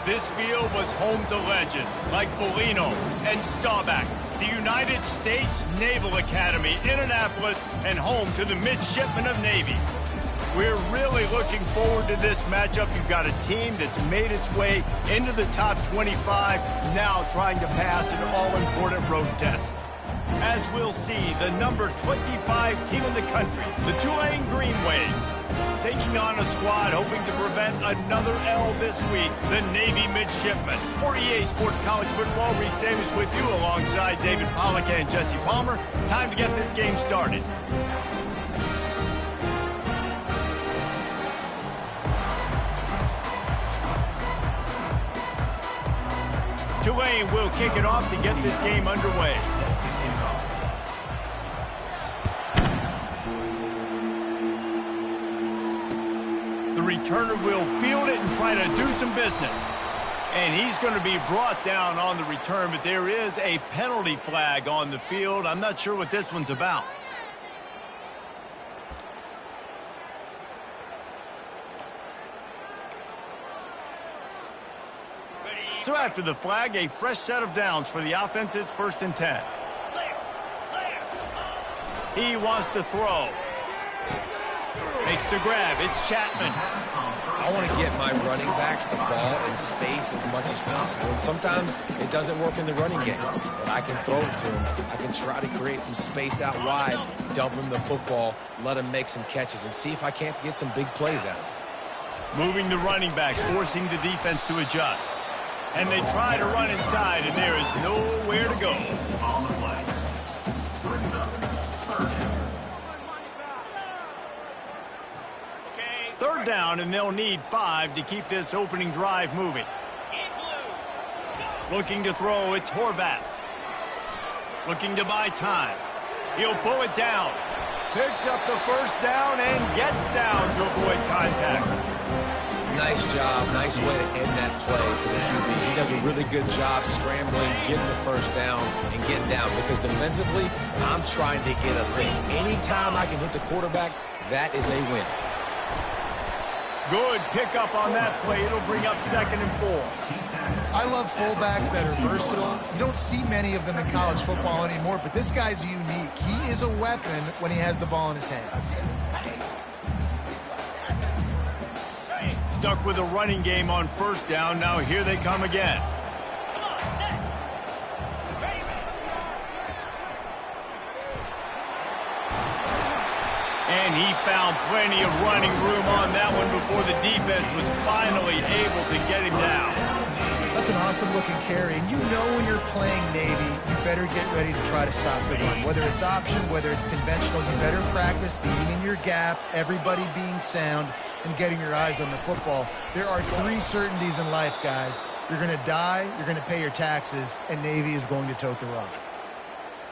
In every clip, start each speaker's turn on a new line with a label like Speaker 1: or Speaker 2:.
Speaker 1: This field was home to legends like Bolino and Staubach, the United States Naval Academy in Annapolis, and home to the Midshipmen of Navy. We're really looking forward to this matchup. You've got a team that's made its way into the top 25, now trying to pass an all-important road test. As we'll see, the number 25 team in the country, the Tulane Green Wave, taking on a squad hoping to prevent another L this week, the Navy Midshipmen. For EA Sports College Football, Reese Davis with you alongside David Pollack and Jesse Palmer. Time to get this game started. Tulane will kick it off to get this game underway. The returner will field it and try to do some business. And he's going to be brought down on the return, but there is a penalty flag on the field. I'm not sure what this one's about. So after the flag, a fresh set of downs for the offense. It's 1st and 10. He wants to throw. Makes the grab. It's Chapman.
Speaker 2: I want to get my running backs the ball in space as much as possible. And sometimes it doesn't work in the running game. But I can throw it to him. I can try to create some space out wide, dump him the football, let him make some catches, and see if I can't get some big plays out of him.
Speaker 1: Moving the running back, forcing the defense to adjust. And they try to run inside, and there is nowhere to go. Third down, and they'll need 5 to keep this opening drive moving. Looking to throw, it's Horvat. Looking to buy time. He'll pull it down. Picks up the first down and gets down to avoid contact.
Speaker 2: Nice job. Nice way to end that play for the QB. He does a really good job scrambling, getting the first down, and getting down. Because defensively, I'm trying to get a thing. Anytime I can hit the quarterback, that is a win.
Speaker 1: Good pickup on that play. It'll bring up 2nd and 4.
Speaker 3: I love fullbacks that are versatile. You don't see many of them in college football anymore, but this guy's unique. He is a weapon when he has the ball in his hands.
Speaker 1: Stuck with a running game on 1st down. Now here they come again. And he found plenty of running room on that one before the defense was finally able to get him down.
Speaker 3: That's an awesome-looking carry. And you know when you're playing Navy, you better get ready to try to stop the run. Whether it's option, whether it's conventional, you better practice being in your gap, everybody being sound, and getting your eyes on the football. There are 3 certainties in life, guys. You're going to die, you're going to pay your taxes, and Navy is going to tote the rock.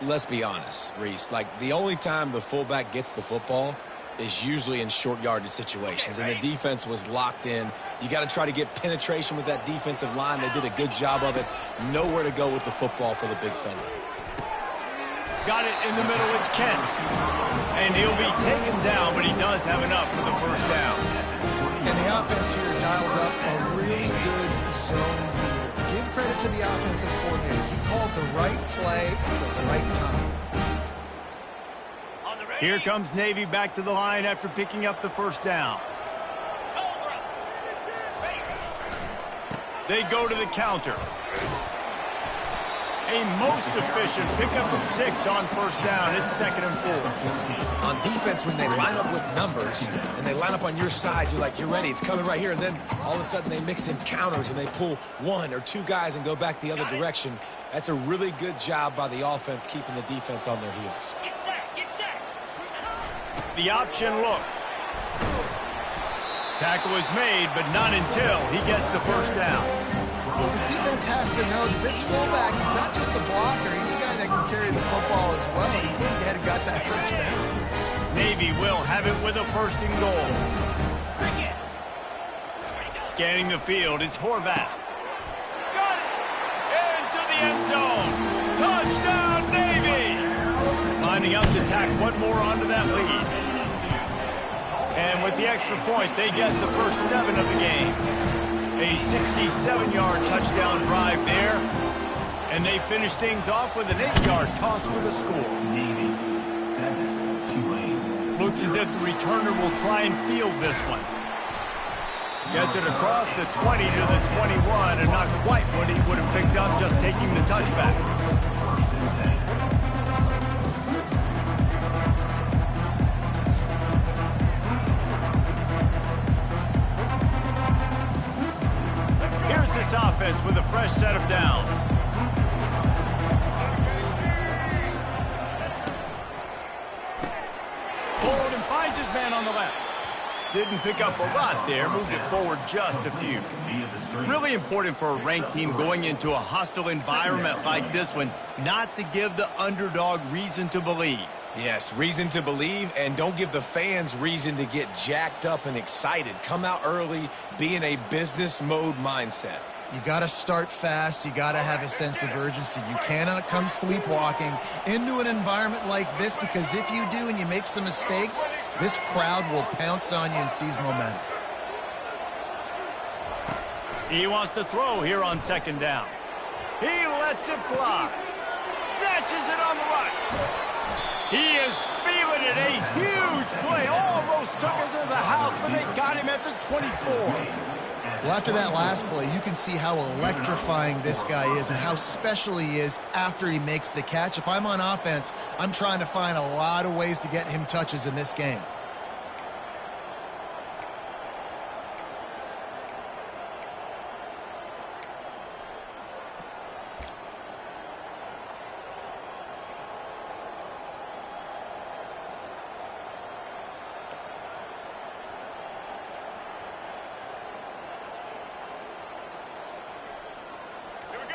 Speaker 2: Let's be honest, Reese. Like, the only time the fullback gets the football is usually in short yardage situations, and the defense was locked in. You got to try to get penetration with that defensive line. They did a good job of it. Nowhere to go with the football for the big fella.
Speaker 1: Got it in the middle. It's Kent. And he'll be taken down, but he does have enough for the first down.
Speaker 3: And the offense here dialed up a really good zone here. Give credit to the offensive coordinator. He called the right play at the right time.
Speaker 1: Here comes Navy back to the line after picking up the first down. They go to the counter. A most efficient pickup of 6 on 1st down. It's 2nd and 4.
Speaker 2: On defense, when they line up with numbers and they line up on your side, you're like, you're ready. It's coming right here. And then all of a sudden they mix in counters and they pull 1 or 2 guys and go back the other direction. That's a really good job by the offense keeping the defense on their heels.
Speaker 1: The option look. Tackle is made, but not until he gets the first down.
Speaker 3: This defense has to know that this fullback is not just a blocker. He's a guy that can carry the football as well. He went ahead and got that first down.
Speaker 1: Navy will have it with a 1st and goal. Scanning the field, it's Horvat. Got it! Into the end zone. Touchdown, Navy! Lining up to tack one more onto that lead. And with the extra point, they get the first 7 of the game. A 67-yard touchdown drive there. And they finish things off with an 8-yard toss for the score. Looks as if the returner will try and field this one. Gets it across the 20 to the 21, and not quite what he would have picked up just taking the touchback. Here's this offense with a fresh set of downs. Forward and finds his man on the left. Didn't pick up a lot there, moved it forward just a few. Really important for a ranked team going into a hostile environment like this one, not to give the underdog reason to believe.
Speaker 2: Yes, reason to believe, and don't give the fans reason to get jacked up and excited. Come out early, be in a business mode mindset.
Speaker 3: You got to start fast. You got to have a sense of urgency. You cannot come sleepwalking into an environment like this, because if you do and you make some mistakes, this crowd will pounce on you and seize momentum.
Speaker 1: He wants to throw here on second down. He lets it fly. Snatches it on the right. He is feeling it. A huge play. Almost took it to the house, but they got him at the 24.
Speaker 3: Well, after that last play, you can see how electrifying this guy is and how special he is after he makes the catch. If I'm on offense, I'm trying to find a lot of ways to get him touches in this game.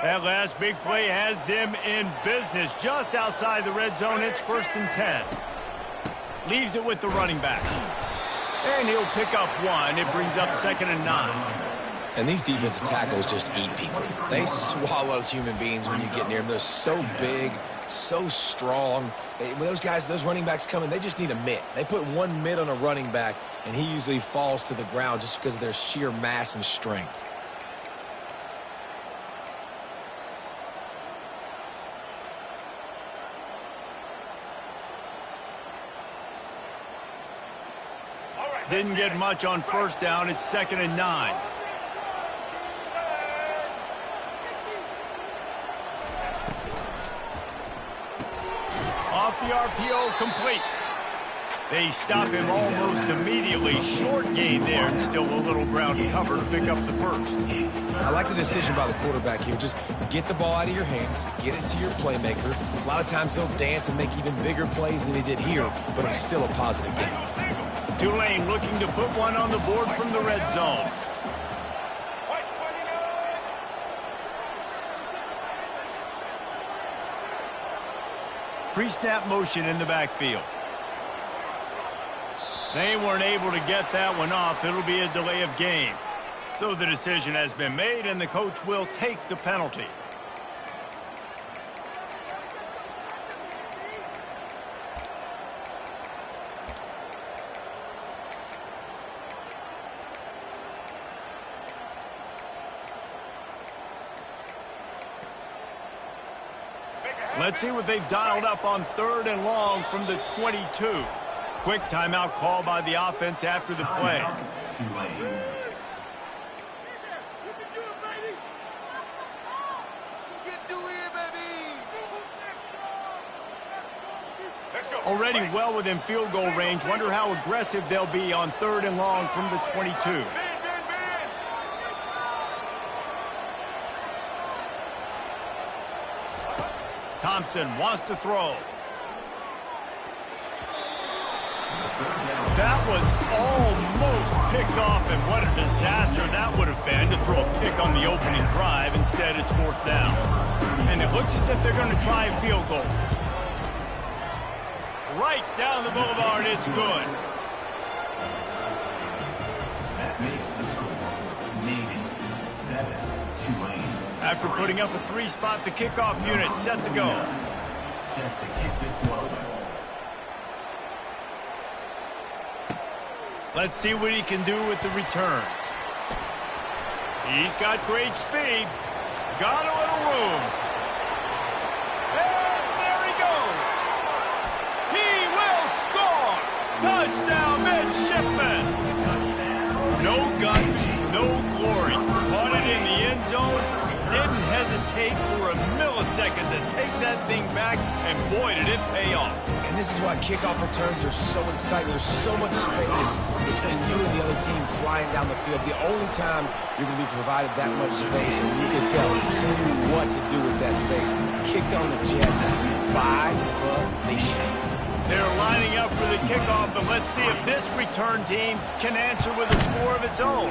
Speaker 1: That last big play has them in business just outside the red zone. It's 1st and 10. Leaves it with the running back. And he'll pick up one. It brings up 2nd and 9.
Speaker 2: And these defensive tackles just eat people. They swallow human beings when you get near them. They're so big, so strong. When those guys, those running backs come in, they just need a mitt. They put one mitt on a running back, and he usually falls to the ground just because of their sheer mass and strength.
Speaker 1: Didn't get much on 1st down. It's 2nd and 9. Off the RPO, complete. They stop him almost immediately. Short gain there, and still a little ground cover to pick up the first.
Speaker 2: I like the decision by the quarterback here. Just get the ball out of your hands, get it to your playmaker. A lot of times he'll dance and make even bigger plays than he did here, but it's still a positive game.
Speaker 1: Tulane looking to put one on the board from the red zone. Pre-snap motion in the backfield. They weren't able to get that one off. It'll be a delay of game. So the decision has been made, and the coach will take the penalty. Let's see what they've dialed up on 3rd and long from the 22. Quick timeout call by the offense after the play. Already well within field goal range. Wonder how aggressive they'll be on 3rd and long from the 22. Thompson wants to throw. That was almost picked off, and what a disaster that would have been to throw a pick on the opening drive. Instead, it's 4th down. And it looks as if they're going to try a field goal. Right down the boulevard, it's good.
Speaker 4: That makes the score Navy 7-8.
Speaker 1: After putting up a 3-spot, the kickoff unit set to go.
Speaker 4: Set to kick this one.
Speaker 1: Let's see what he can do with the return. He's got great speed. Got a little room. And there he goes. He will score. Touchdown, midshipman. No guts, no glory. Caught it in the end zone. Didn't hesitate for a millisecond to take that thing back, and boy, did it pay off.
Speaker 2: And this is why kickoff returns are so exciting. There's so much space between you and the other team flying down the field. The only time you're going to be provided that much space, and you can tell he knew what to do with that space. Kicked on the Jets by the nation.
Speaker 1: They're lining up for the kickoff, and let's see if this return team can answer with a score of its own.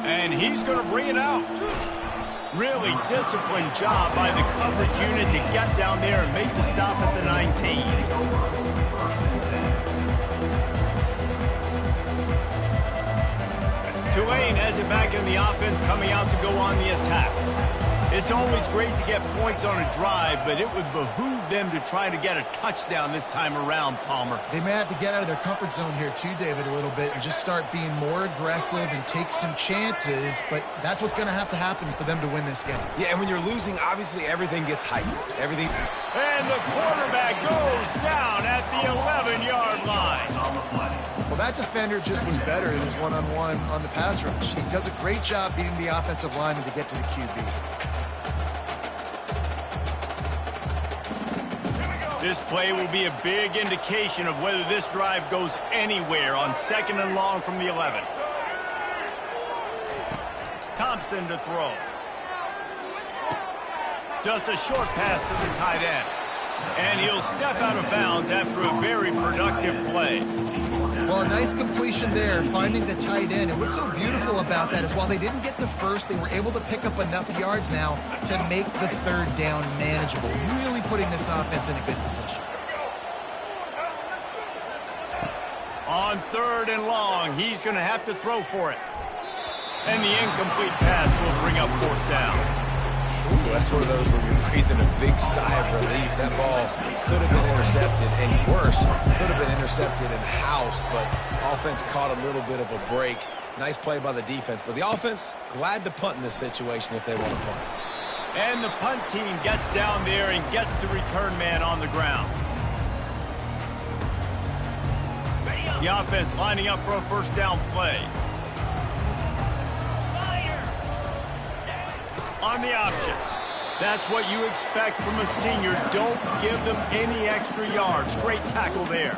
Speaker 1: And he's going to bring it out. Really disciplined job by the coverage unit to get down there and make the stop at the 19. Tulane has it back in the offense, coming out to go on the attack. It's always great to get points on a drive, but it would behoove them to try to get a touchdown this time around, Palmer.
Speaker 3: They may have to get out of their comfort zone here too, David, a little bit and just start being more aggressive and take some chances, but that's what's going to happen for them to win this game.
Speaker 2: Yeah, and when you're losing, obviously everything gets heightened. Everything.
Speaker 1: And the quarterback goes down at the 11-yard line.
Speaker 3: Well, that defender just was better in his one-on-one on the pass rush. He does a great job beating the offensive lineman to get to the QB.
Speaker 1: This play will be a big indication of whether this drive goes anywhere on 2nd and long from the 11. Thompson to throw. Just a short pass to the tight end. And he'll step out of bounds after a very productive play.
Speaker 3: Well, a nice completion there, finding the tight end. And what's so beautiful about that is while they didn't get the first, they were able to pick up enough yards now to make the third down manageable, really putting this offense in a good position.
Speaker 1: On 3rd and long, he's going to have to throw for it. And the incomplete pass will bring up 4th down.
Speaker 2: Ooh, that's one of those where you're breathing a big sigh of relief. That ball could have been intercepted, and worse, could have been intercepted and housed, but offense caught a little bit of a break. Nice play by the defense, but the offense glad to punt in this situation if they want to punt.
Speaker 1: And the punt team gets down there and gets the return man on the ground. The offense lining up for a 1st down play. On the option. That's what you expect from a senior. Don't give them any extra yards. Great tackle there.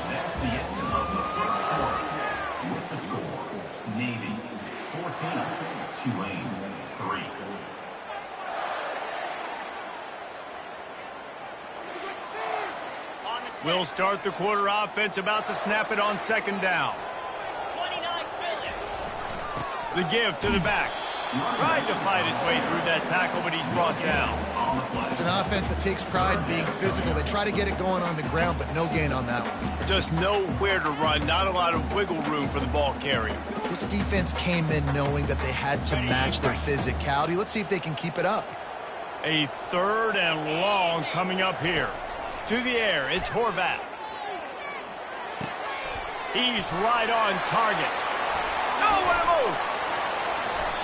Speaker 4: That's the end of the first quarter. With the score, Navy 14, Tulane 3.
Speaker 1: We'll start the quarter offense, about to snap it on 2nd down. The give to the back. Tried to fight his way through that tackle, but he's brought down.
Speaker 3: It's an offense that takes pride in being physical. They try to get it going on the ground, but no gain on that one.
Speaker 1: Just nowhere to run, not a lot of wiggle room for the ball carrier.
Speaker 3: This defense came in knowing that they had to match their physicality. Let's see if they can keep it up.
Speaker 1: A 3rd and long coming up here. To the air, it's Horvat. He's right on target. Nowhere to move.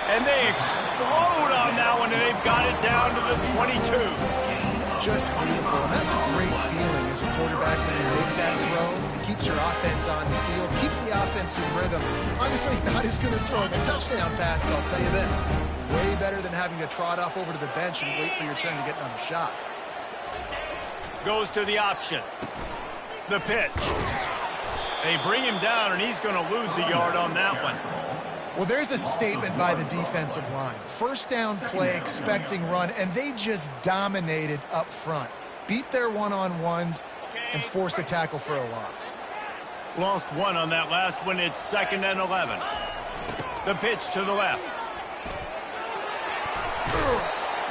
Speaker 1: And they explode on that one, and they've got it down to the 22.
Speaker 3: Just beautiful, and that's a great feeling as a quarterback when you make that throw. It keeps your offense on the field, keeps the offense in rhythm. Obviously, not as good as throwing a touchdown pass, but I'll tell you this. Way better than having to trot off over to the bench and wait for your turn to get another shot.
Speaker 1: Goes to the option. The pitch. They bring him down, and he's going to lose a yard on that one.
Speaker 3: Well, there's a statement by the defensive line. 1st down play, expecting run, and they just dominated up front. Beat their one-on-ones and forced a tackle for a loss.
Speaker 1: Lost one on that last one. It's 2nd and 11. The pitch to the left.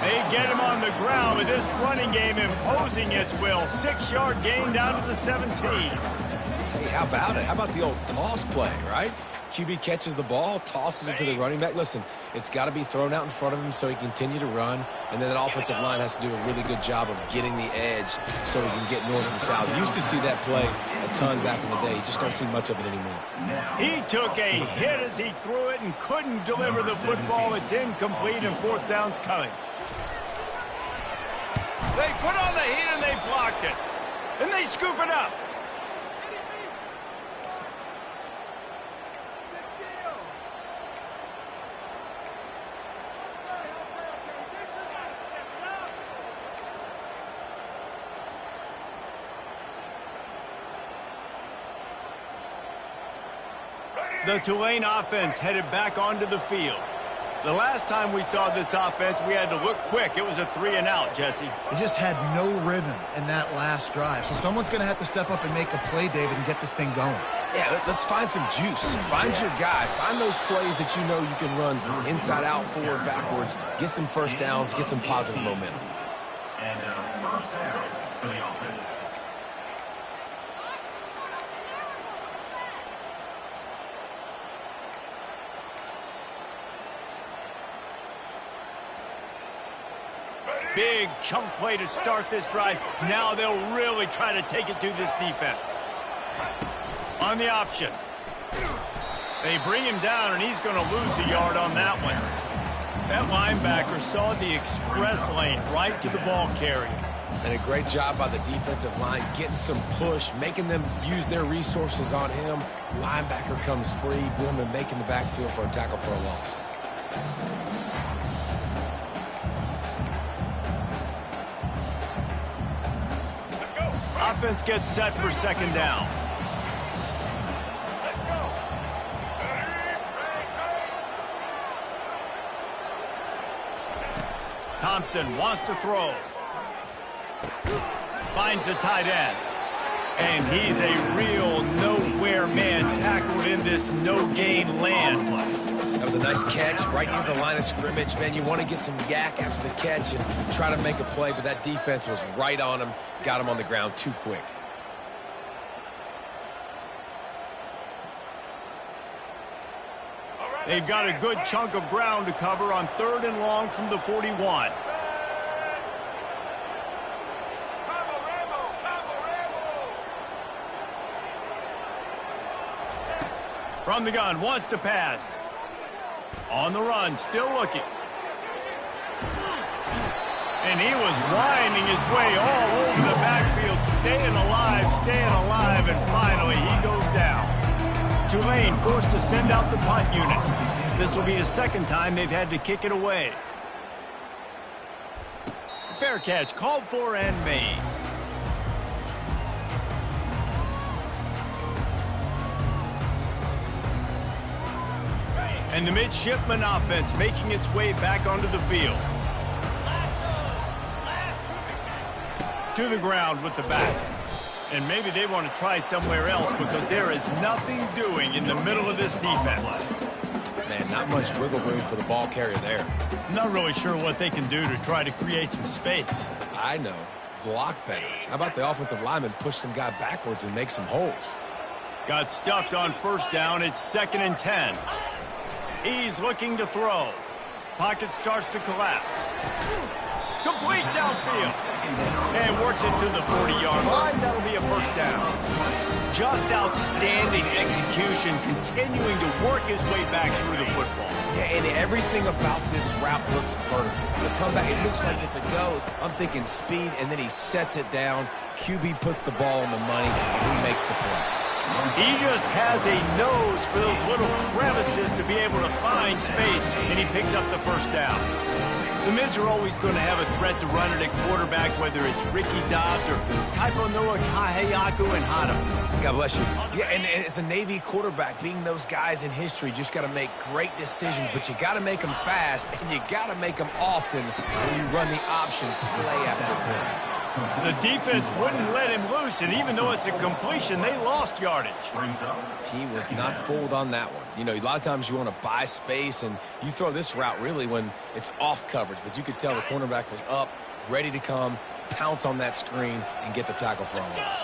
Speaker 1: They get him on the ground with this running game imposing its will. 6-yard gain down to the 17.
Speaker 2: Hey, how about it? How about the old toss play, right? QB catches the ball, tosses it to the running back. Listen, it's got to be thrown out in front of him so he can continue to run, and then that offensive line has to do a really good job of getting the edge so he can get north and south. You used to see that play a ton back in the day. You just don't see much of it anymore.
Speaker 1: He took a hit as he threw it and couldn't deliver the football. It's incomplete, and fourth down's coming. They put on the heat and they blocked it. And they scoop it up. The Tulane offense headed back onto the field. The last time we saw this offense, we had to look quick. It was a 3-and-out, Jesse.
Speaker 3: They just had no rhythm in that last drive. So someone's going to have to step up and make a play, David, and get this thing going.
Speaker 2: Yeah, let's find some juice. Find your guy. Find those plays that you know you can run inside out, forward, backwards. Get some first downs. Get some positive momentum.
Speaker 4: And first down for the offense.
Speaker 1: Big chunk play to start this drive. Now they'll really try to take it to this defense. On the option. They bring him down, and he's going to lose a yard on that one. That linebacker saw the express lane right to the ball carrier.
Speaker 2: And a great job by the defensive line, getting some push, making them use their resources on him. Linebacker comes free, boom, and making the backfield for a tackle for a loss.
Speaker 1: Offense gets set for second down. Let's go. Thompson wants to throw. Finds the tight end. And he's a real nowhere man tackled in this no-gain land.
Speaker 2: That was a nice catch right near the line of scrimmage. Man, you want to get some yak after the catch and try to make a play, but that defense was right on him, got him on the ground too quick.
Speaker 1: They've got a good chunk of ground to cover on 3rd and long from the 41. From the gun, wants to pass. On the run, still looking. And he was winding his way all over the backfield, staying alive, and finally he goes down. Tulane forced to send out the punt unit. This will be the second time they've had to kick it away. Fair catch, called for and made. And the midshipman offense making its way back onto the field. To the ground with the back. And maybe they want to try somewhere else because there is nothing doing in the middle of this defense.
Speaker 2: Man, not much wiggle room for the ball carrier there.
Speaker 1: Not really sure what they can do to try to create some space.
Speaker 2: I know. Block better. How about the offensive lineman push some guy backwards and make some holes?
Speaker 1: Got stuffed on first down. It's 2nd and 10. He's looking to throw. Pocket starts to collapse. Complete downfield. And works it to the 40-yard line. That'll be a first down. Just outstanding execution, continuing to work his way back through the football.
Speaker 2: Yeah, and everything about this route looks vertical. The comeback, it looks like it's a go. I'm thinking speed, and then he sets it down. QB puts the ball in the money, and he makes the play.
Speaker 1: He just has a nose for those little crevices to be able to find space, and he picks up the first down. The Mids are always going to have a threat to run it at quarterback, whether it's Ricky Dobbs or Kaiponoa Kaheyaku and Hana.
Speaker 2: God bless you. Yeah, and as a Navy quarterback, being those guys in history, just got to make great decisions, but you got to make them fast, and you got to make them often when you run the option play after play.
Speaker 1: The defense wouldn't let him loose, and even though it's a completion, they lost yardage.
Speaker 2: He was not fooled on that one. You know, a lot of times you want to buy space, and you throw this route really when it's off coverage, but you could tell the cornerback was up, ready to come, pounce on that screen, and get the tackle for a loss.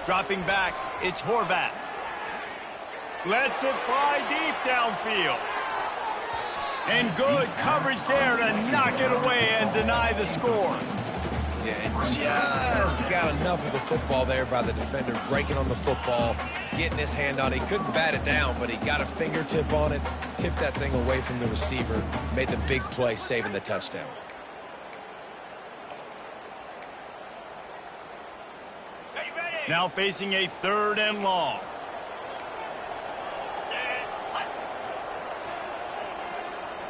Speaker 1: Dropping back, it's Horvat. Lets it fly deep downfield. And good coverage there to knock it away and deny the score.
Speaker 2: Yeah, just got enough of the football there by the defender, breaking on the football, getting his hand on it. He couldn't bat it down, but he got a fingertip on it, tipped that thing away from the receiver, made the big play, saving the touchdown.
Speaker 1: Now facing a 3rd and long.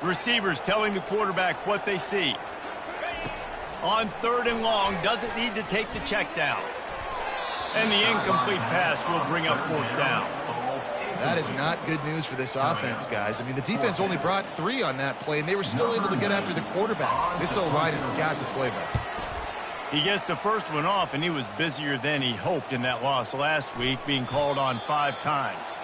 Speaker 1: Receivers telling the quarterback what they see. On 3rd and long, doesn't need to take the check down. And the incomplete pass will bring up 4th down.
Speaker 3: That is not good news for this offense, guys. I mean, the defense only brought 3 on that play, and they were still able to get after the quarterback. This O-line has got to play better.
Speaker 1: He gets the first one off, and he was busier than he hoped in that loss last week, being called on 5 times.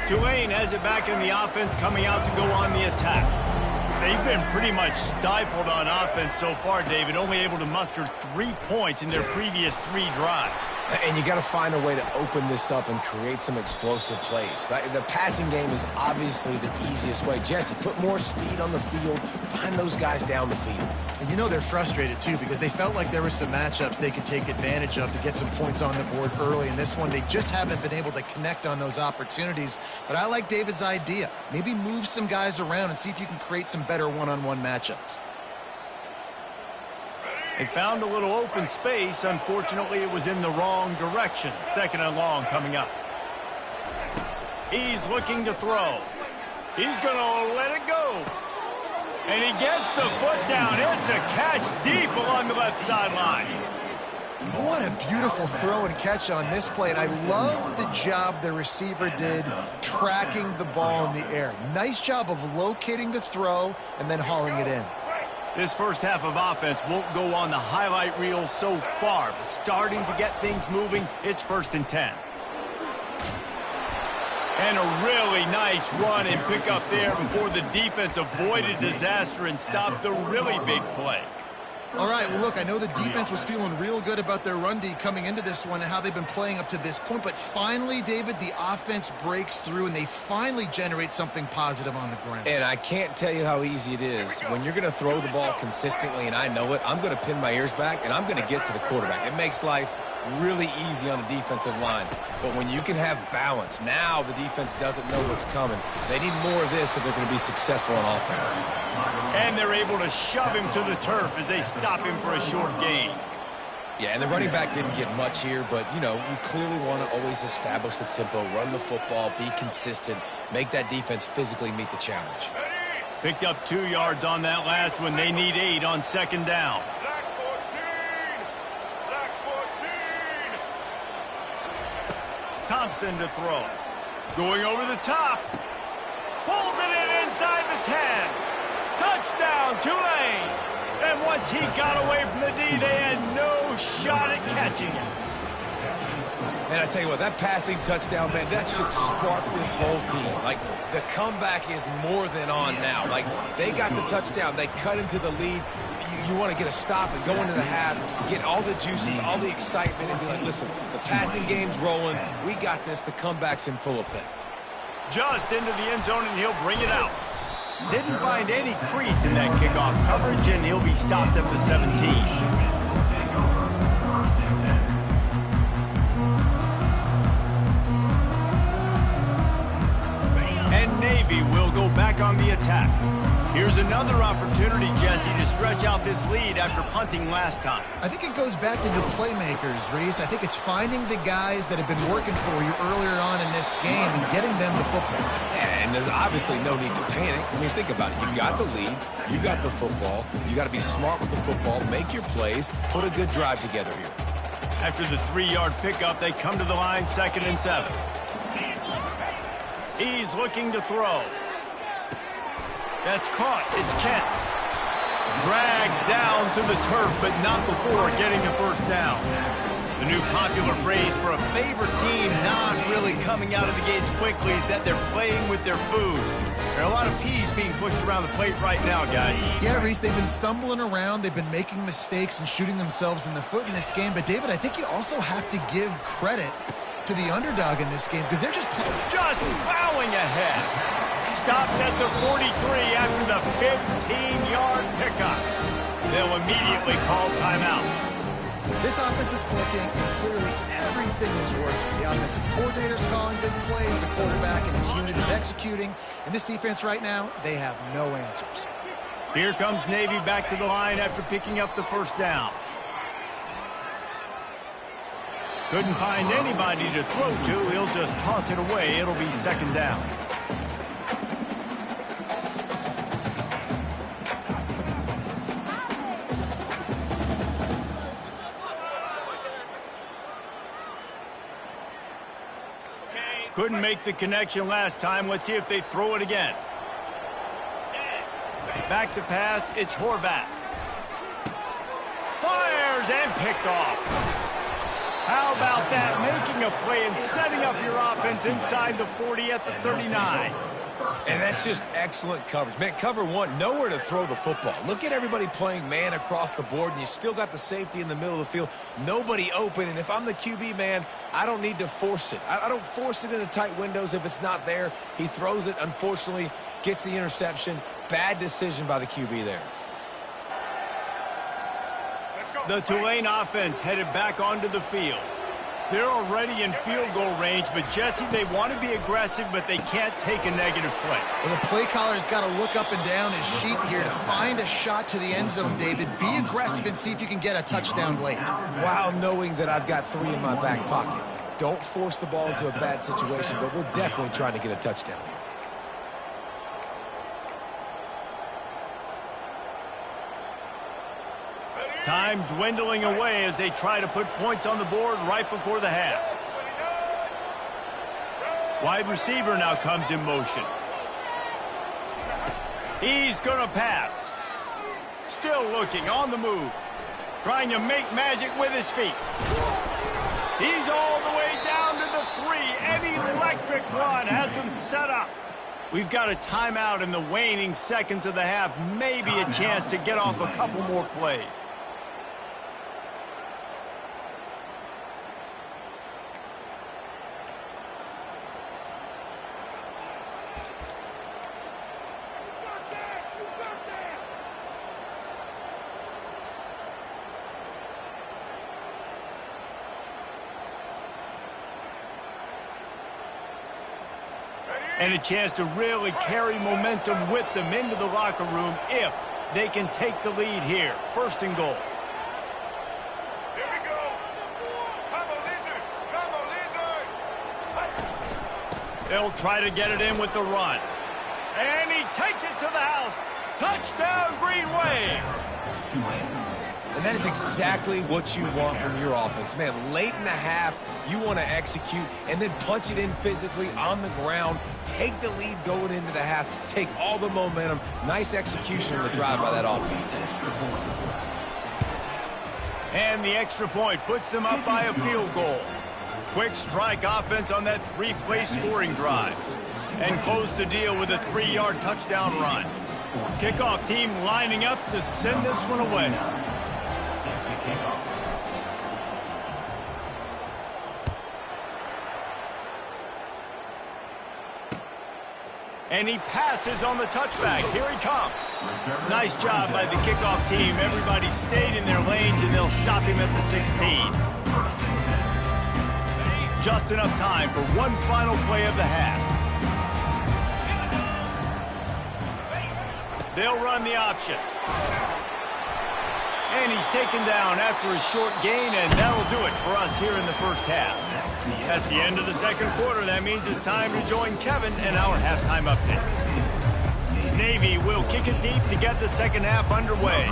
Speaker 1: Tulane has it back in the offense, coming out to go on the attack. They've been pretty much stifled on offense so far, David, only able to muster 3 points in their previous 3 drives.
Speaker 2: And you got to find a way to open this up and create some explosive plays. The passing game is obviously the easiest way. Jesse, put more speed on the field. Find those guys down the field.
Speaker 3: And you know they're frustrated, too, because they felt like there were some matchups they could take advantage of to get some points on the board early. In this one, they just haven't been able to connect on those opportunities. But I like David's idea. Maybe move some guys around and see if you can create some better one-on-one matchups.
Speaker 1: They found a little open space. Unfortunately, it was in the wrong direction. 2nd and long coming up. He's looking to throw. He's going to let it go. And he gets the foot down. It's a catch deep along the left sideline.
Speaker 3: What a beautiful throw and catch on this play. And I love the job the receiver did tracking the ball in the air. Nice job of locating the throw and then hauling it in.
Speaker 1: This first half of offense won't go on the highlight reel so far, but starting to get things moving, it's 1st and 10. And a really nice run and pick up there before the defense avoided disaster and stopped the really big play.
Speaker 3: All right, well, look, I know the defense was feeling real good about their run D coming into this one and how they've been playing up to this point, but finally, David, the offense breaks through and they finally generate something positive on the ground.
Speaker 2: And I can't tell you how easy it is. When you're going to throw the ball consistently, and I know it, I'm going to pin my ears back, and I'm going to get to the quarterback. It makes life really easy on the defensive line. But when you can have balance, now the defense doesn't know what's coming. They need more of this if they're going to be successful on offense.
Speaker 1: And they're able to shove him to the turf as they stop him for a short gain.
Speaker 2: Yeah, and the running back didn't get much here, but, you know, you clearly want to always establish the tempo, run the football, be consistent, make that defense physically meet the challenge.
Speaker 1: Picked up 2 yards on that last one. They need 8 on 2nd down. Thompson to throw. Going over the top. Pulls it in inside the 10. Touchdown, Tulane. And once he got away from the D, they had no shot at catching him.
Speaker 2: And I tell you what, that passing touchdown, man, that should spark this whole team. Like, the comeback is more than on now. Like, they got the touchdown. They cut into the lead. You want to get a stop and go into the half, get all the juices, all the excitement, and be like, listen, the passing game's rolling. We got this. The comeback's in full effect.
Speaker 1: Just into the end zone, and he'll bring it out. Didn't find any crease in that kickoff coverage, and he'll be stopped at the 17. Navy will go back on the attack. Here's another opportunity, Jesse, to stretch out this lead after punting last time.
Speaker 3: I think it goes back to the playmakers, Reese. I think it's finding the guys that have been working for you earlier on in this game and getting them the football.
Speaker 2: Yeah, and there's obviously no need to panic. I mean, think about it. You've got the lead. You got the football. You got to be smart with the football. Make your plays. Put a good drive together here.
Speaker 1: After the 3-yard pickup, they come to the line, 2nd and 7. He's looking to throw. That's caught. It's Kent. Dragged down to the turf, but not before getting the first down. The new popular phrase for a favorite team not really coming out of the gates quickly is that they're playing with their food. There are a lot of peas being pushed around the plate right now, guys.
Speaker 3: Yeah, Reese, they've been stumbling around. They've been making mistakes and shooting themselves in the foot in this game. But, David, I think you also have to give credit to the underdog in this game because they're just
Speaker 1: plowing ahead. Stopped at the 43 after the 15-yard pickup. They'll immediately call timeout.
Speaker 3: This offense is clicking, and clearly everything is working. The offensive coordinator's calling good plays, the quarterback and his unit is executing, and this defense right now, they have no answers.
Speaker 1: Here comes Navy back to the line after picking up the first down. Couldn't find anybody to throw to. He'll just toss it away. It'll be second down. Couldn't make the connection last time. Let's see if they throw it again. Back to pass. It's Horvat. Fires and picked off. How about that? Making a play and setting up your offense inside the 40 at the 39.
Speaker 2: And that's just excellent coverage. Man, cover one, nowhere to throw the football. Look at everybody playing man across the board, and you still got the safety in the middle of the field. Nobody open, and if I'm the QB, man, I don't need to force it. I don't force it into tight windows if it's not there. He throws it, unfortunately, gets the interception. Bad decision by the QB there.
Speaker 1: The Tulane offense headed back onto the field. They're already in field goal range, but Jesse, they want to be aggressive, but they can't take a negative play.
Speaker 3: Well, the play caller's got to look up and down his sheet here to find a shot to the end zone, David. Be aggressive and see if you can get a touchdown late.
Speaker 2: While knowing that I've got 3 in my back pocket. Don't force the ball into a bad situation, but we're definitely trying to get a touchdown here.
Speaker 1: Time dwindling away as they try to put points on the board right before the half. Wide receiver now comes in motion. He's going to pass. Still looking, on the move. Trying to make magic with his feet. He's all the way down to the 3. An electric run has him set up. We've got a timeout in the waning seconds of the half. Maybe a chance to get off a couple more plays. And a chance to really carry momentum with them into the locker room if they can take the lead here. First and goal.
Speaker 5: Here we go. Come on, Lizard. Come on, Lizard.
Speaker 1: They'll try to get it in with the run. And he takes it to the house. Touchdown, Green Wave.
Speaker 2: And that is exactly what you want from your offense. Man, late in the half, you want to execute and then punch it in physically on the ground. Take the lead going into the half. Take all the momentum. Nice execution on the drive by that offense.
Speaker 1: And the extra point puts them up by a field goal. Quick strike offense on that 3-play scoring drive. And close the deal with a 3-yard touchdown run. Kickoff team lining up to send this one away. And he passes on the touchback. Here he comes. Nice job by the kickoff team. Everybody stayed in their lanes, and they'll stop him at the 16. Just enough time for one final play of the half. They'll run the option. And he's taken down after a short gain, and that'll do it for us here in the first half. That's the end of the second quarter. That means it's time to join Kevin and our halftime update. Navy will kick it deep to get the second half underway.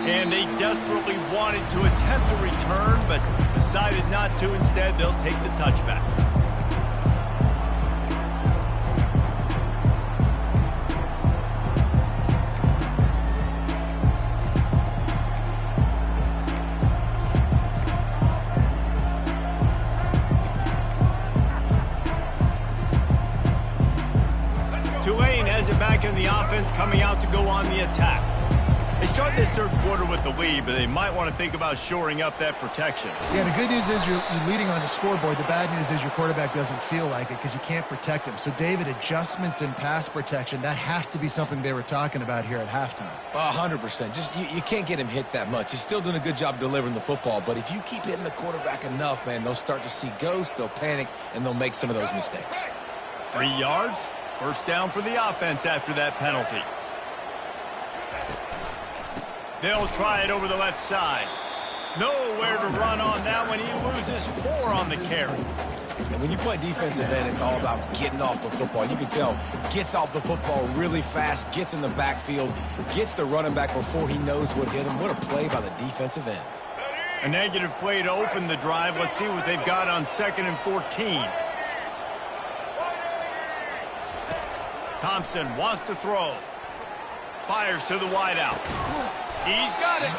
Speaker 1: And they desperately wanted to attempt a return, but decided not to. Instead, they'll take the touchback. Tulane has it back in the offense, coming out to go on the attack. They start this third quarter with the lead, but they might want to think about shoring up that protection.
Speaker 3: Yeah, the good news is you're leading on the scoreboard. The bad news is your quarterback doesn't feel like it because you can't protect him. So, David, adjustments in pass protection, that has to be something they were talking about here at halftime.
Speaker 2: 100%. Just you can't get him hit that much. He's still doing a good job delivering the football, but if you keep hitting the quarterback enough, man, they'll start to see ghosts, they'll panic, and they'll make some of those mistakes.
Speaker 1: 3 yards, first down for the offense after that penalty. They'll try it over the left side. Nowhere to run on that one. He loses 4 on the carry.
Speaker 2: And when you play defensive end, it's all about getting off the football. You can tell, gets off the football really fast, gets in the backfield, gets the running back before he knows what hit him. What a play by the defensive end.
Speaker 1: A negative play to open the drive. Let's see what they've got on 2nd and 14. Thompson wants to throw. Fires to the wideout. He's got it.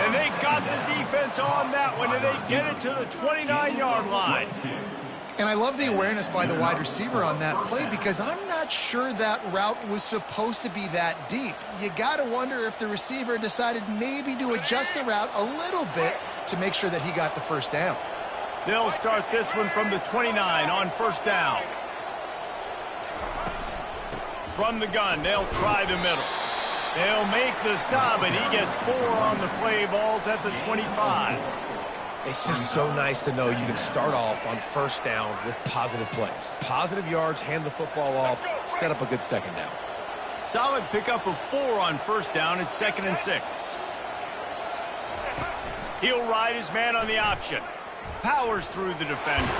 Speaker 1: And they got the defense on that one, and they get it to the 29-yard line.
Speaker 3: And I love the awareness by the wide receiver on that play because I'm not sure that route was supposed to be that deep. You got to wonder if the receiver decided maybe to adjust the route a little bit to make sure that he got the first down.
Speaker 1: They'll start this one from the 29 on first down. From the gun, they'll try the middle. They'll make the stop, and he gets 4 on the play balls at the 25.
Speaker 2: It's just so nice to know you can start off on first down with positive plays. Positive yards, hand the football off, set up a good second down.
Speaker 1: Solid pickup of 4 on first down. It's 2nd and 6. He'll ride his man on the option. Powers through the defender.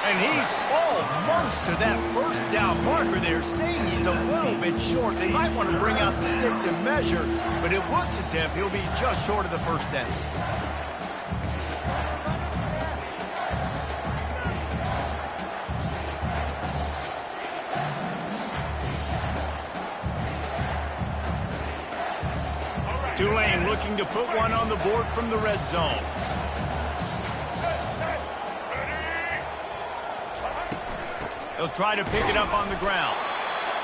Speaker 1: And he's almost to that first down marker there, saying he's a little bit short. They might want to bring out the sticks and measure, but it looks as if he'll be just short of the first down. Tulane looking to put one on the board from the red zone. They'll try to pick it up on the ground.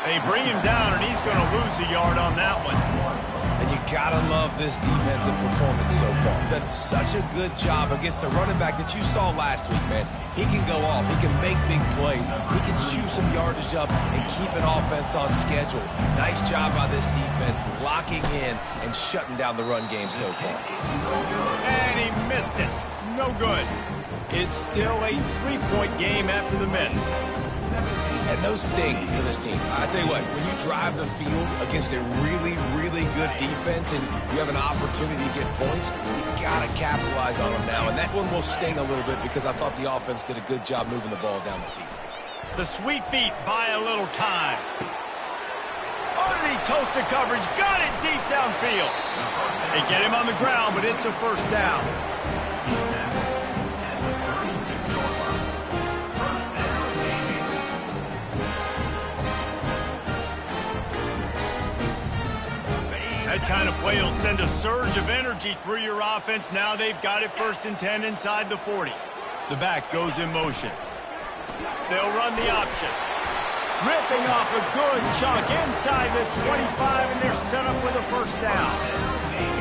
Speaker 1: They bring him down, and he's going to lose a yard on that one.
Speaker 2: And you got to love this defensive performance so far. Done such a good job against the running back that you saw last week, man. He can go off. He can make big plays. He can chew some yardage up and keep an offense on schedule. Nice job by this defense locking in and shutting down the run game so far.
Speaker 1: And he missed it. No good. It's still a 3-point game after the miss.
Speaker 2: And those sting for this team. I tell you what, when you drive the field against a really, really good defense and you have an opportunity to get points, you got to capitalize on them now. And that one will sting a little bit because I thought the offense did a good job moving the ball down the field.
Speaker 1: The sweet feet buy a little time. Underneath toasted coverage, got it deep downfield. They get him on the ground, but it's a first down. That kind of play will send a surge of energy through your offense. Now they've got it 1st and 10 inside the 40. The back goes in motion. They'll run the option. Ripping off a good chunk inside the 25, and they're set up with a first down.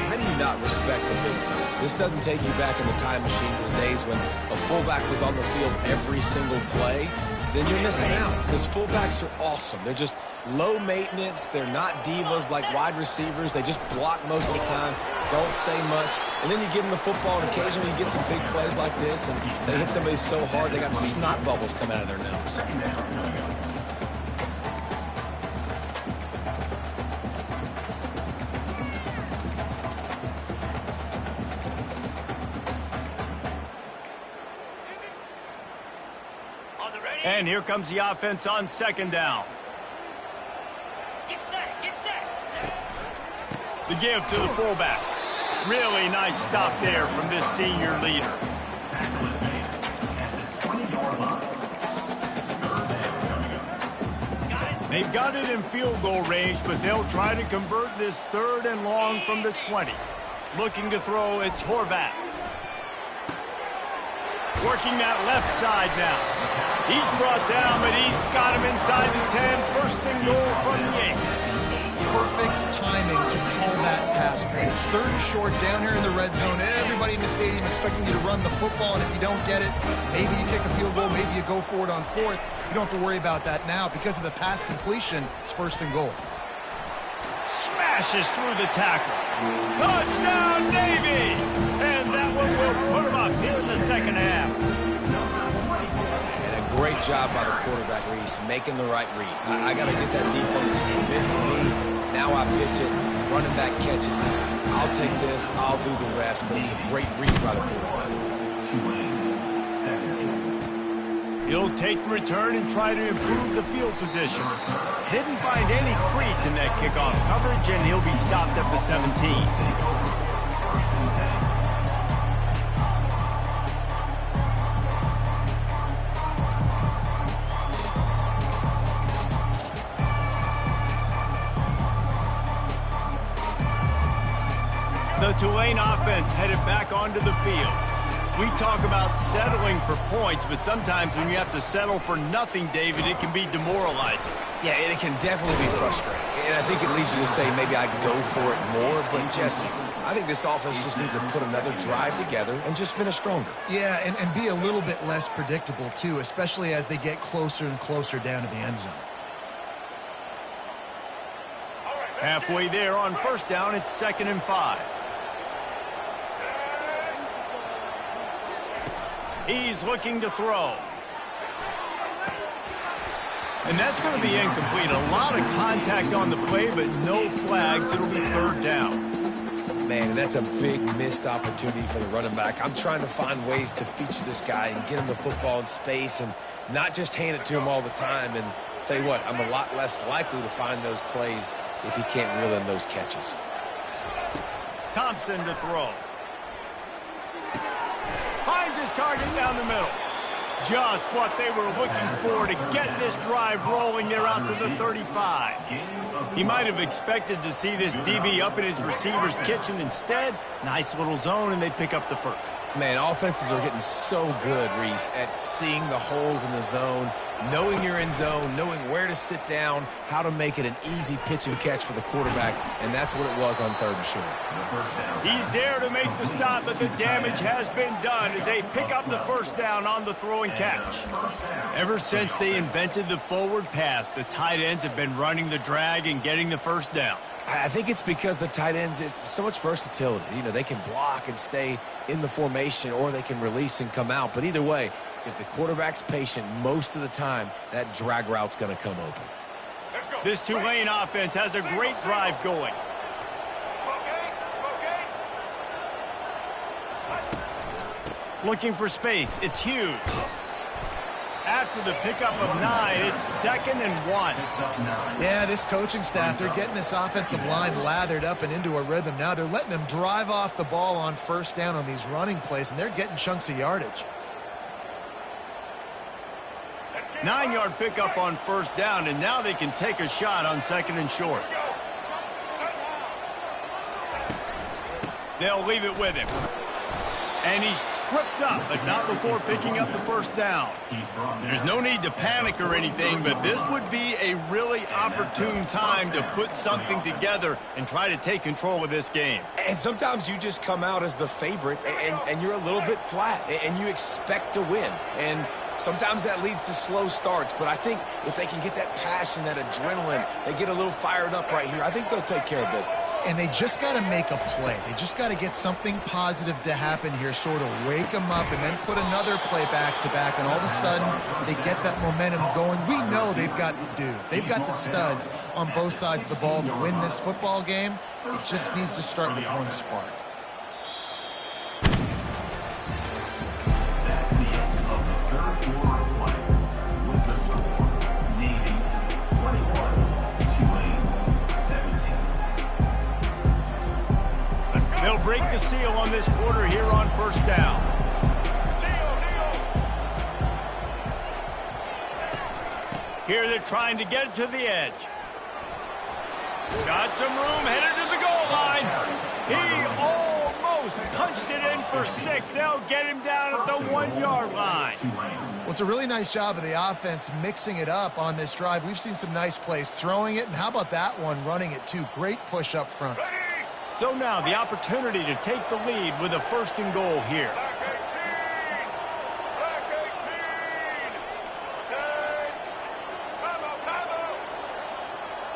Speaker 2: How do you not respect the big fellas? This doesn't take you back in the time machine to the days when a fullback was on the field every single play. Then you're missing out because fullbacks are awesome. They're just low maintenance. They're not divas like wide receivers. They just block most of the time, don't say much. And then you give them the football, and occasionally you get some big plays like this, and they hit somebody so hard they got snot bubbles coming out of their nose.
Speaker 1: And here comes the offense on 2nd down.
Speaker 5: Get set, get set.
Speaker 1: The give to the fullback. Really nice stop there from this senior leader.
Speaker 4: Tackle is made at the 20-yard line. Third down coming up.
Speaker 1: They've got it in field goal range, but they'll try to convert this 3rd and long from the 20. Looking to throw, it's Horvath. Working that left side now. He's brought down, but he's got him inside the 10. first and goal from the 8.
Speaker 3: Perfect timing to call that pass play. It's 3rd and short down here in the red zone. Everybody in the stadium expecting you to run the football, and if you don't get it, maybe you kick a field goal, maybe you go for it on 4th. You don't have to worry about that now. Because of the pass completion, it's 1st and goal.
Speaker 1: Smashes through the tackle. Touchdown, Navy! And that one will put them up here in the second half.
Speaker 2: And a great job by the quarterback, Reese, making the right read. I got to get that defense to commit to me. Now I pitch it. Running back catches it. I'll take this. I'll do the rest. But it was a great read by the quarterback.
Speaker 1: He'll take the return and try to improve the field position. Didn't find any crease in that kickoff coverage, and he'll be stopped at the 17. The Tulane offense headed back onto the field. We talk about settling for points, but sometimes when you have to settle for nothing, David, it can be demoralizing.
Speaker 2: Yeah, and it can definitely be frustrating. And I think it leads you to say maybe I go for it more. But, Jesse, I think this offense just needs to put another drive together and just finish stronger.
Speaker 3: Yeah, and be a little bit less predictable, too, especially as they get closer and closer down to the end zone.
Speaker 1: Halfway there on first down, it's 2nd and 5. He's looking to throw. And that's going to be incomplete. A lot of contact on the play, but no flags. It'll be 3rd down.
Speaker 2: Man, that's a big missed opportunity for the running back. I'm trying to find ways to feature this guy and get him the football in space and not just hand it to him all the time. And tell you what, I'm a lot less likely to find those plays if he can't reel in those catches.
Speaker 1: Thompson to throw. Finds his target down the middle. Just what they were looking for to get this drive rolling. They're out to the 35. He might have expected to see this DB up in his receiver's kitchen. Instead, nice little zone, and they pick up the first.
Speaker 2: Man, offenses are getting so good, Reese, at seeing the holes in the zone, knowing you're in zone, knowing where to sit down, how to make it an easy pitch and catch for the quarterback, and that's what it was on 3rd and short.
Speaker 1: He's there to make the stop, but the damage has been done as they pick up the first down on the throw and catch. Ever since they invented the forward pass, the tight ends have been running the drag and getting the first down.
Speaker 2: I think it's because the tight ends is so much versatility. You know, they can block and stay in the formation, or they can release and come out. But either way, if the quarterback's patient most of the time, that drag route's going to come open.
Speaker 1: This Tulane offense has a great drive going. Looking for space. It's Hughes. After the pickup of 9, it's 2nd and 1.
Speaker 3: Yeah, this coaching staff, they're getting this offensive line lathered up and into a rhythm now. They're letting them drive off the ball on first down on these running plays, and they're getting chunks of yardage.
Speaker 1: 9-yard pickup on first down, and now they can take a shot on 2nd and short. They'll leave it with him. And he's tripped up, but not before picking up the first down. There's no need to panic or anything, but this would be a really opportune time to put something together and try to take control of this game.
Speaker 2: And sometimes you just come out as the favorite, and you're a little bit flat, and you expect to win. And sometimes that leads to slow starts, but I think if they can get that passion, that adrenaline, they get a little fired up right here, I think they'll take care of business.
Speaker 3: And they just got to make a play. They just got to get something positive to happen here, sort of wake them up, and then put another play back-to-back, and all of a sudden they get that momentum going. We know they've got the dudes. They've got the studs on both sides of the ball to win this football game. It just needs to start with one spark.
Speaker 1: They'll break the seal on this quarter here on first down. Here they're trying to get to the edge. Got some room, headed to the goal line. He almost goes. Punched it in for 6. They'll get him down at the 1-yard line.
Speaker 3: Well, it's a really nice job of the offense mixing it up on this drive. We've seen some nice plays throwing it, and how about that one running it too? Great push up front.
Speaker 1: So now the opportunity to take the lead with a 1st and goal here.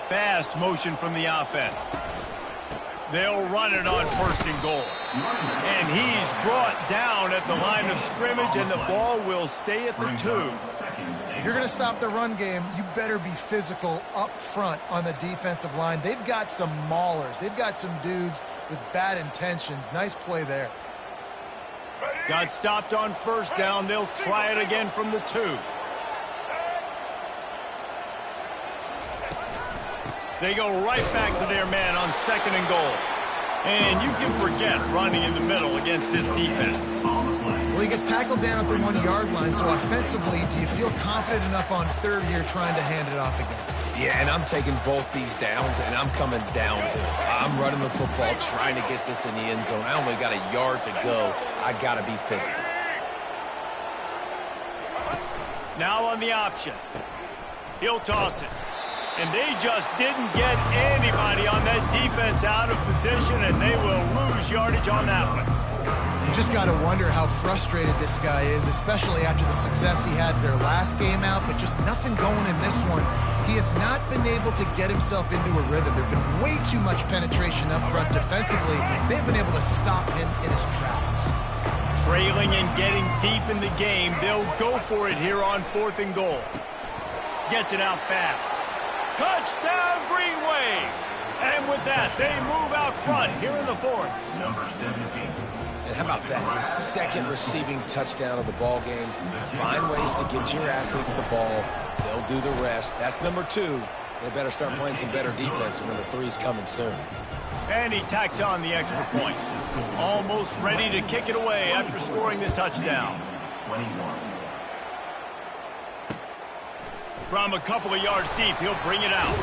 Speaker 1: Fast motion from the offense. They'll run it on 1st and goal. And he's brought down at the line of scrimmage, and the ball will stay at the 2.
Speaker 3: If you're going to stop the run game, you better be physical up front on the defensive line. They've got some maulers. They've got some dudes with bad intentions. Nice play there.
Speaker 1: Got stopped on 1st down. They'll try it again from the 2. They go right back to their man on 2nd and goal. And you can forget running in the middle against this defense.
Speaker 3: Well, he gets tackled down at the 1-yard line, so offensively, do you feel confident enough on 3rd here trying to hand it off again?
Speaker 2: Yeah, and I'm taking both these downs, and I'm coming downhill. I'm running the football, trying to get this in the end zone. I only got a yard to go. I got to be physical.
Speaker 1: Now on the option. He'll toss it. And they just didn't get anybody on that defense out of position, and they will lose yardage on that one.
Speaker 3: You just got to wonder how frustrated this guy is, especially after the success he had their last game out, but just nothing going in this one. He has not been able to get himself into a rhythm. There's been way too much penetration up front defensively. They've been able to stop him in his tracks.
Speaker 1: Trailing and getting deep in the game, they'll go for it here on 4th and goal. Gets it out fast. Touchdown, Green Wave! And with that, they move out front here in the 4th.
Speaker 4: Number 17.
Speaker 2: And how about that? His 2nd receiving touchdown of the ball game. Find ways to get your athletes the ball. They'll do the rest. That's number 2. They better start playing some better defense when the 3's coming soon.
Speaker 1: And he tacks on the extra point. Almost ready to kick it away after scoring the touchdown.
Speaker 4: 21.
Speaker 1: From a couple of yards deep, he'll bring it out.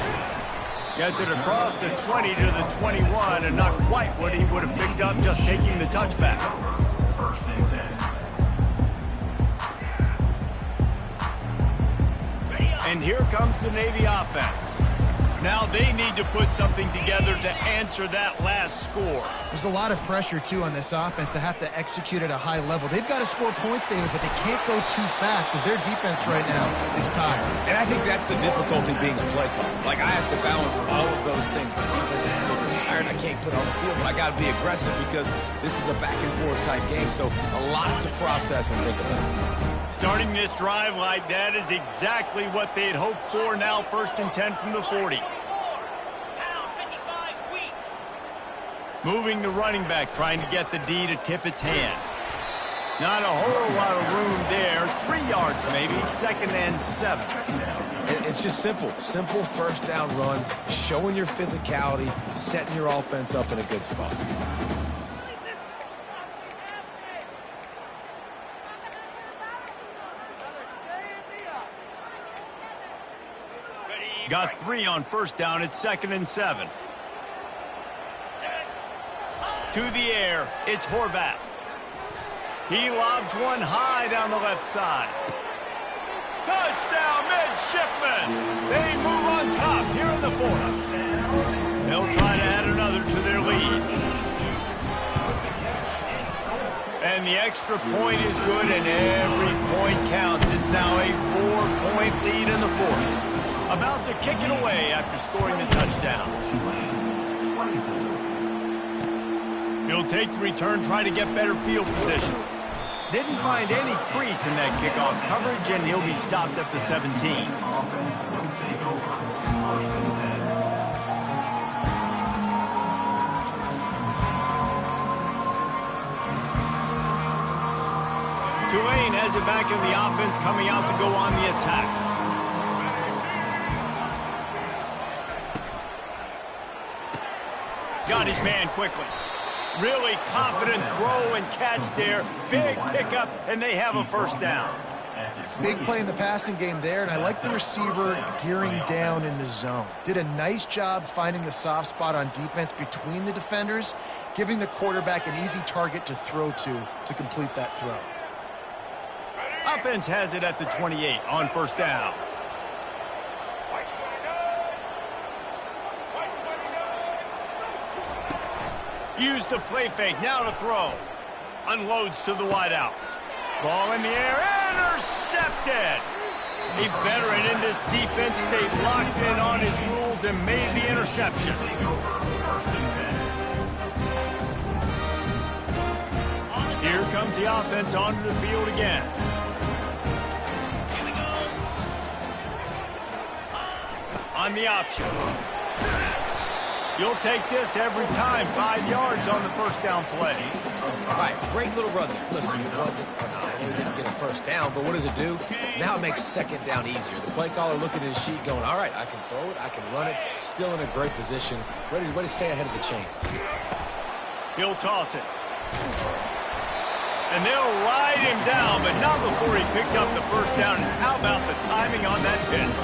Speaker 1: Gets it across the 20 to the 21, and not quite what he would have picked up just taking the touchback.
Speaker 4: 1st and 10.
Speaker 1: And here comes the Navy offense. Now they need to put something together to answer that last score.
Speaker 3: There's a lot of pressure, too, on this offense to have to execute at a high level. They've got to score points, David, but they can't go too fast because their defense right now is tired.
Speaker 2: And I think that's the difficulty being a play caller. Like, I have to balance all of those things. My defense is a little tired. I can't put on the field, but I got to be aggressive because this is a back-and-forth type game, so a lot to process and think about.
Speaker 1: Starting this drive like that is exactly what they'd hoped for. Now 1st and 10 from the 40. Moving the running back, trying to get the D to tip its hand. Not a whole lot of room there. 3 yards maybe, 2nd and 7.
Speaker 2: It's just simple. Simple 1st down run, showing your physicality, setting your offense up in a good spot.
Speaker 1: Got 3 on 1st down. It's 2nd and 7. To the air, it's Horvat. He lobs one high down the left side. Touchdown, midshipmen! They move on top here in the 4th. They'll try to add another to their lead. And the extra point is good, and every point counts. It's now a 4-point lead in the 4th. About to kick it away after scoring the touchdown. He'll take the return, try to get better field position. Didn't find any crease in that kickoff coverage, and he'll be stopped at the 17. Tulane has it back in the offense, coming out to go on the attack. Got his man quickly. Really confident throw and catch there. Big pickup, and they have a 1st down.
Speaker 3: Big play in the passing game there, and I like the receiver gearing down in the zone. Did a nice job finding the soft spot on defense between the defenders, giving the quarterback an easy target to throw to complete that throw.
Speaker 1: Offense has it at the 28 on first down. Use the play fake, now to throw. Unloads to the wideout. Ball in the air, intercepted! A veteran in this defense stayed locked in on his rules and made the interception. Here comes the offense onto the field again. On the option. You'll take this every time. 5 yards on the first down play.
Speaker 2: All right, great little run there. Listen, it wasn't phenomenal. He didn't get a first down, but what does it do? Now it makes second down easier. The play caller looking at his sheet going, all right, I can throw it, I can run it. Still in a great position. Ready to stay ahead of the chains.
Speaker 1: He'll toss it. And they'll ride him down, but not before he picks up the first down. And how about the timing on that pitch?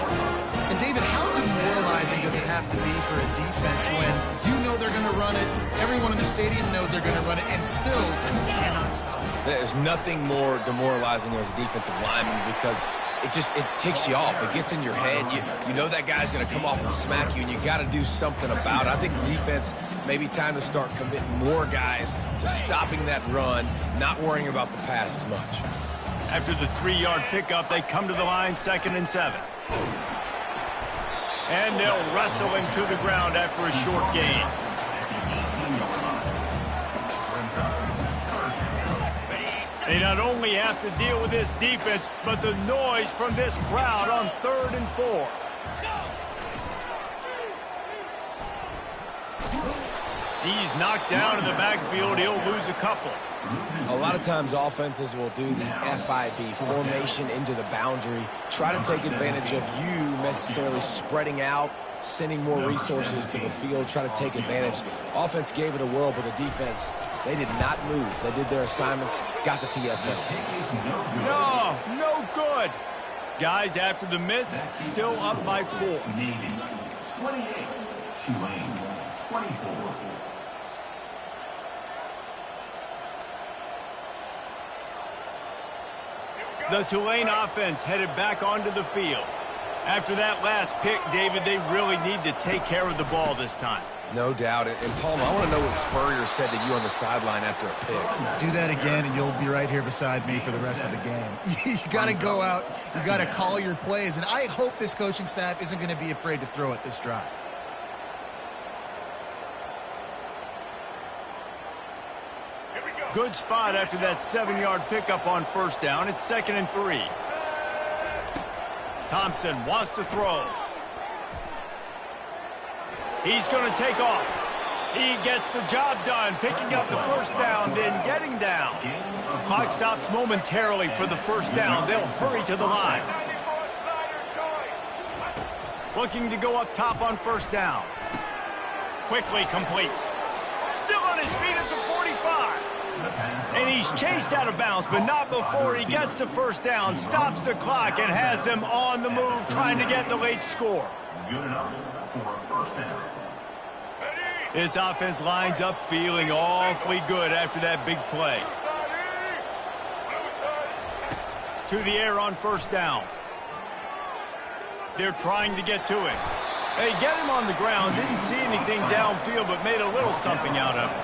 Speaker 3: And, David, how demoralizing does it have to be for a defense when you know they're going to run it, everyone in the stadium knows they're going to run it, and still you cannot stop it?
Speaker 2: There's nothing more demoralizing as a defensive lineman because it ticks you off. It gets in your head. You know that guy's going to come off and smack you, and you got to do something about it. I think the defense, maybe time to start committing more guys to stopping that run, not worrying about the pass as much.
Speaker 1: After the 3-yard pickup, they come to the line 2nd and 7. And they'll wrestle him to the ground after a short gain. They not only have to deal with this defense, but the noise from this crowd on 3rd and 4. He's knocked down in the backfield. He'll lose a couple.
Speaker 2: A lot of times offenses will do the FIB, formation into the boundary, try to take advantage of you necessarily spreading out, sending more resources to the field, try to take advantage. Offense gave it a whirl, but the defense, they did not move. They did their assignments, got the TFL.
Speaker 1: No good. Guys, after the miss, still up by 4.
Speaker 4: Navy, 28, Tulane, 24.
Speaker 1: The Tulane offense headed back onto the field. After that last pick, David, they really need to take care of the ball this time.
Speaker 2: No doubt. And Palmer, I want to know what Spurrier said to you on the sideline after a pick.
Speaker 3: Do that again, and you'll be right here beside me for the rest of the game. You got to go out. You got to call your plays, and I hope this coaching staff isn't going to be afraid to throw it this drive.
Speaker 1: Good spot after that 7-yard pickup on first down. It's 2nd and 3. Thompson wants to throw. He's going to take off. He gets the job done, picking up the first down, then getting down. Clock stops momentarily for the first down. They'll hurry to the line. Looking to go up top on first down. Quickly complete. Still on his feet at the 45. And he's chased out of bounds, but not before he gets the first down, stops the clock, and has them on the move trying to get the late score.
Speaker 4: Good enough for a first down.
Speaker 1: This offense lines up feeling awfully good after that big play. To the air on first down. They're trying to get to him. They get him on the ground, didn't see anything downfield, but made a little something out of it.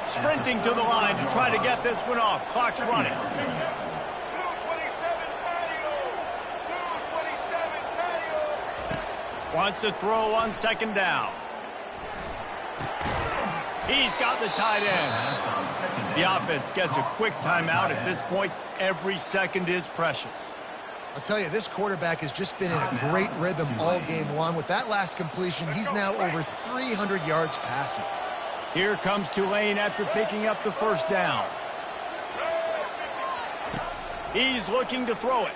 Speaker 1: Sprinting to the line to try to get this one off. Clock's running. Wants to throw on 2nd down. He's got the tight end. The offense gets a quick timeout. At this point, every second is precious.
Speaker 3: I'll tell you, this quarterback has just been in a great rhythm all game long. With that last completion, he's now over 300 yards passing.
Speaker 1: Here comes Tulane after picking up the first down. He's looking to throw it.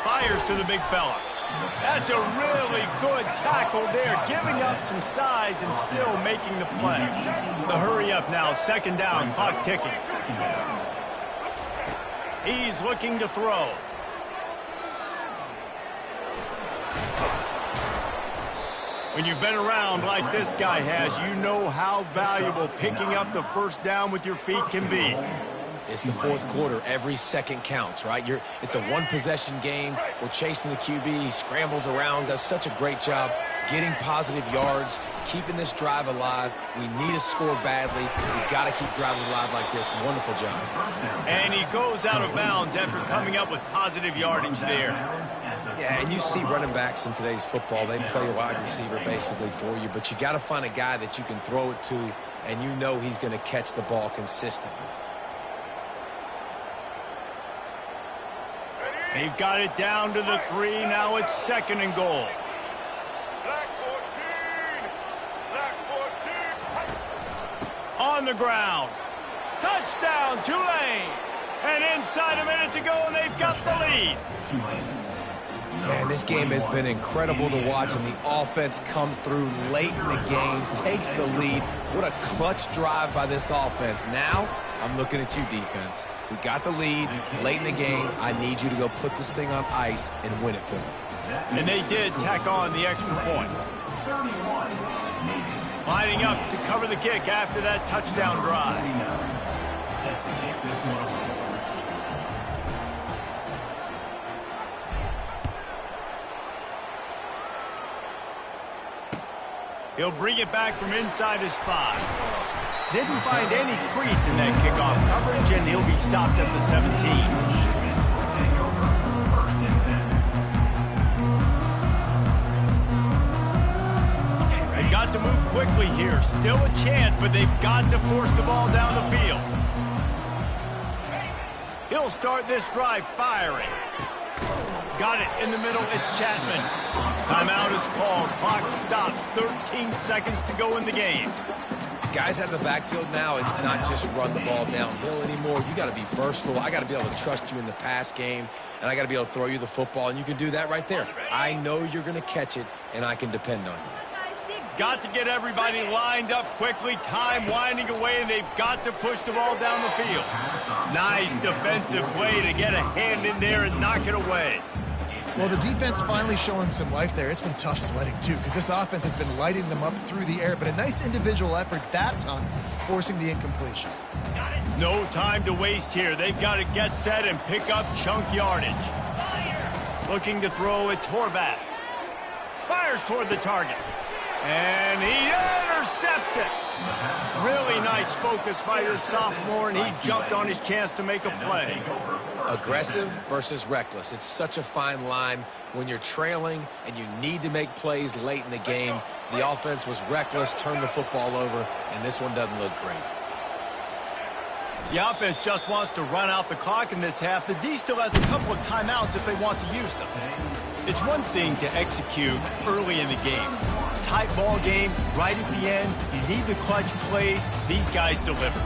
Speaker 1: Fires to the big fella. That's a really good tackle there, giving up some size and still making the play. The hurry up now, 2nd down, clock ticking. He's looking to throw. When you've been around like this guy has, you know how valuable picking up the first down with your feet can be.
Speaker 2: It's the fourth quarter. Every second counts, right? It's a one-possession game. We're chasing the QB. He scrambles around, does such a great job getting positive yards, keeping this drive alive. We need to score badly. We've got to keep drives alive like this. Wonderful job.
Speaker 1: And he goes out of bounds after coming up with positive yardage there.
Speaker 2: Yeah, and you see running backs in today's football, they play a wide receiver basically for you, but you got to find a guy that you can throw it to, and you know he's going to catch the ball consistently.
Speaker 1: They've got it down to the 3. Now it's 2nd and goal.
Speaker 5: Black 14. Black 14.
Speaker 1: On the ground. Touchdown, Tulane. And inside a minute to go, and they've got the lead.
Speaker 2: Man, this game has been incredible to watch, and the offense comes through late in the game, takes the lead. What a clutch drive by this offense. Now, I'm looking at you, defense. We got the lead late in the game. I need you to go put this thing on ice and win it for me.
Speaker 1: And they did tack on the extra point. Lining up to cover the kick after that touchdown drive.
Speaker 4: Set to kick this one off.
Speaker 1: He'll bring it back from inside his 5. Didn't find any crease in that kickoff coverage, and he'll be stopped at the 17. They've got to move quickly here. Still a chance, but they've got to force the ball down the field. He'll start this drive firing. Got it in the middle. It's Chapman. Timeout is called. Clock stops. 13 seconds to go in the game.
Speaker 2: Guys out of the backfield now, it's not just run the ball downhill anymore. You got to be versatile. I got to be able to trust you in the pass game, and I got to be able to throw you the football, and you can do that right there. I know you're going to catch it, and I can depend on you.
Speaker 1: Got to get everybody lined up quickly. Time winding away, and they've got to push the ball down the field. Nice defensive play to get a hand in there and knock it away.
Speaker 3: Well, the defense finally showing some life there. It's been tough sledding, too, because this offense has been lighting them up through the air, but a nice individual effort that time, forcing the incompletion.
Speaker 1: No time to waste here. They've got to get set and pick up chunk yardage. Looking to throw, it's Horvath. Fires toward the target. And he intercepts it. Really nice focus by this sophomore, and he jumped on his chance to make a play.
Speaker 2: Aggressive versus reckless. It's such a fine line when you're trailing and you need to make plays late in the game. The offense was reckless, turned the football over, and this one doesn't look great.
Speaker 1: The offense just wants to run out the clock in this half. The D still has a couple of timeouts if they want to use them. It's one thing to execute early in the game. Tight ball game, right at the end. You need the clutch plays. These guys deliver.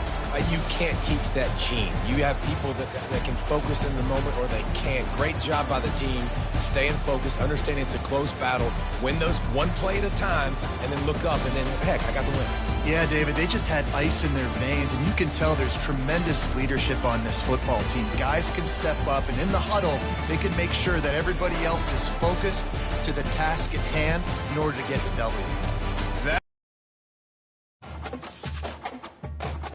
Speaker 2: You can't teach that gene. You have people that can focus in the moment or they can't. Great job by the team, staying focused, understanding it's a close battle, win those one play at a time, and then look up, and then, heck, I got the win.
Speaker 3: Yeah, David, they just had ice in their veins, and you can tell there's tremendous leadership on this football team. Guys can step up, and in the huddle, they can make sure that everybody else is focused to the task at hand in order to get the W.